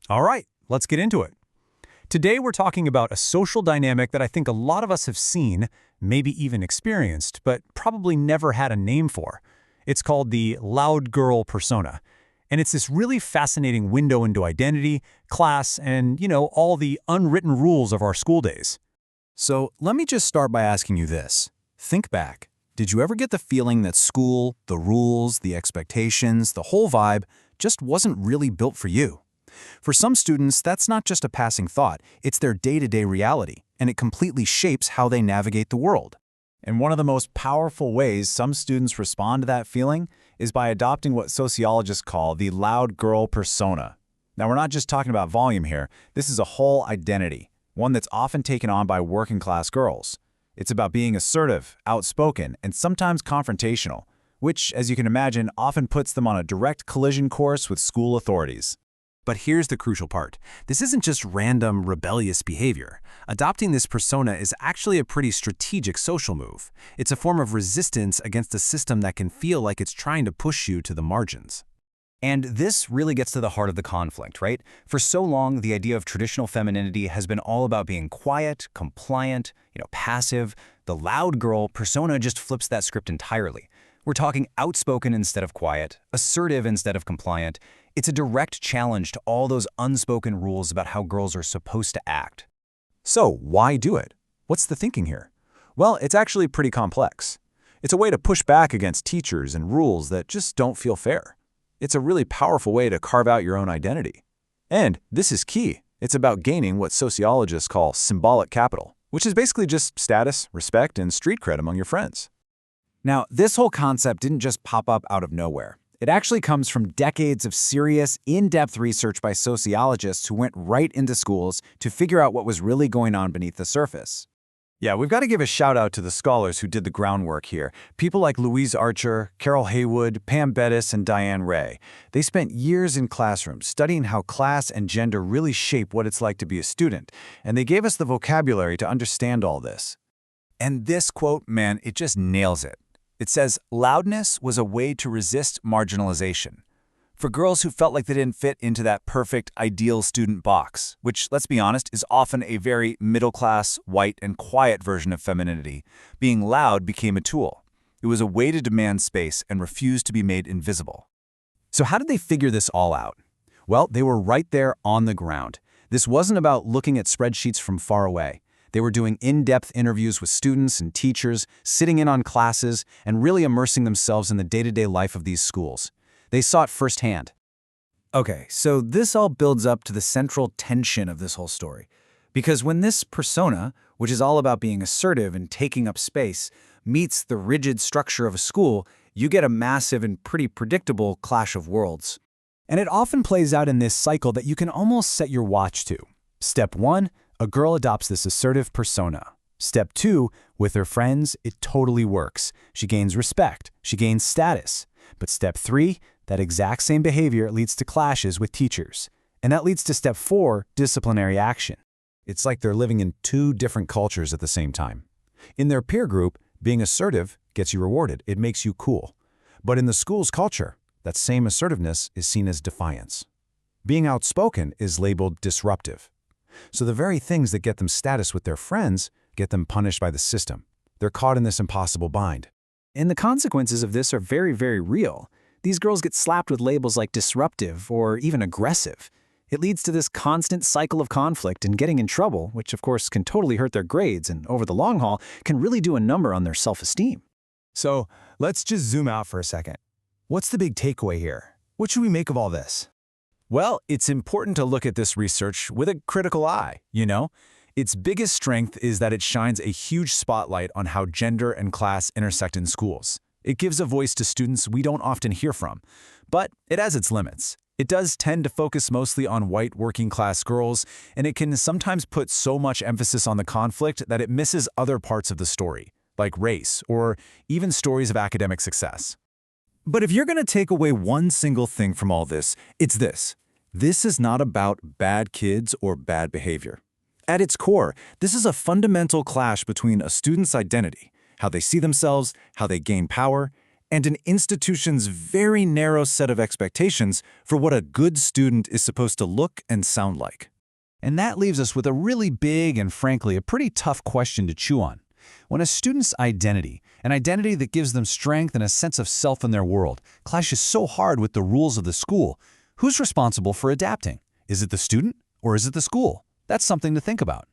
All right, let's get into it. Today we're talking about a social dynamic that I think a lot of us have seen, maybe even experienced, but probably never had a name for. It's called the loud girl persona. And it's this really fascinating window into identity, class, and, all the unwritten rules of our school days. So let me just start by asking you this. Think back. Did you ever get the feeling that school, the rules, the expectations, the whole vibe just wasn't really built for you? For some students, that's not just a passing thought, it's their day-to-day reality, and it completely shapes how they navigate the world. And one of the most powerful ways some students respond to that feeling is by adopting what sociologists call the loud girl persona. Now, we're not just talking about volume here. This is a whole identity, one that's often taken on by working-class girls. It's about being assertive, outspoken, and sometimes confrontational, which, as you can imagine, often puts them on a direct collision course with school authorities. But here's the crucial part. This isn't just random, rebellious behavior. Adopting this persona is actually a pretty strategic social move. It's a form of resistance against a system that can feel like it's trying to push you to the margins. And this really gets to the heart of the conflict, right? For so long, the idea of traditional femininity has been all about being quiet, compliant, passive. The loud girl persona just flips that script entirely. We're talking outspoken instead of quiet, assertive instead of compliant. It's a direct challenge to all those unspoken rules about how girls are supposed to act. So, why do it? What's the thinking here? Well, it's actually pretty complex. It's a way to push back against teachers and rules that just don't feel fair. It's a really powerful way to carve out your own identity. And this is key. It's about gaining what sociologists call symbolic capital, which is basically just status, respect, and street cred among your friends. Now, this whole concept didn't just pop up out of nowhere. It actually comes from decades of serious, in-depth research by sociologists who went right into schools to figure out what was really going on beneath the surface. Yeah, we've got to give a shout out to the scholars who did the groundwork here. People like Louise Archer, Carol Haywood, Pam Bettis, and Diane Ray. They spent years in classrooms studying how class and gender really shape what it's like to be a student, and they gave us the vocabulary to understand all this. And this quote, man, it just nails it. It says, loudness was a way to resist marginalization. For girls who felt like they didn't fit into that perfect, ideal student box, which, let's be honest, is often a very middle-class, white, and quiet version of femininity, being loud became a tool. It was a way to demand space and refuse to be made invisible. So how did they figure this all out? Well, they were right there on the ground. This wasn't about looking at spreadsheets from far away. They were doing in-depth interviews with students and teachers, sitting in on classes, and really immersing themselves in the day-to-day life of these schools. They saw it firsthand. Okay, so this all builds up to the central tension of this whole story. Because when this persona, which is all about being assertive and taking up space, meets the rigid structure of a school, you get a massive and pretty predictable clash of worlds. And it often plays out in this cycle that you can almost set your watch to. Step 1, a girl adopts this assertive persona. Step 2, with her friends, it totally works. She gains respect. She gains status. But step 3, that exact same behavior leads to clashes with teachers. And that leads to step 4, disciplinary action. It's like they're living in two different cultures at the same time. In their peer group, being assertive gets you rewarded. It makes you cool. But in the school's culture, that same assertiveness is seen as defiance. Being outspoken is labeled disruptive. So the very things that get them status with their friends get them punished by the system. They're caught in this impossible bind. And the consequences of this are very, very real. These girls get slapped with labels like disruptive or even aggressive. It leads to this constant cycle of conflict and getting in trouble, which of course can totally hurt their grades and over the long haul can really do a number on their self-esteem. So let's just zoom out for a second. What's the big takeaway here? What should we make of all this? Well, it's important to look at this research with a critical eye, Its biggest strength is that it shines a huge spotlight on how gender and class intersect in schools. It gives a voice to students we don't often hear from, but it has its limits. It does tend to focus mostly on white working-class girls, and it can sometimes put so much emphasis on the conflict that it misses other parts of the story, like race or even stories of academic success. But if you're going to take away one single thing from all this, it's this. This is not about bad kids or bad behavior. At its core, this is a fundamental clash between a student's identity, how they see themselves, how they gain power, and an institution's very narrow set of expectations for what a good student is supposed to look and sound like. And that leaves us with a really big and, frankly, a pretty tough question to chew on. When a student's identity, an identity that gives them strength and a sense of self in their world, clashes so hard with the rules of the school, who's responsible for adapting? Is it the student or is it the school? That's something to think about.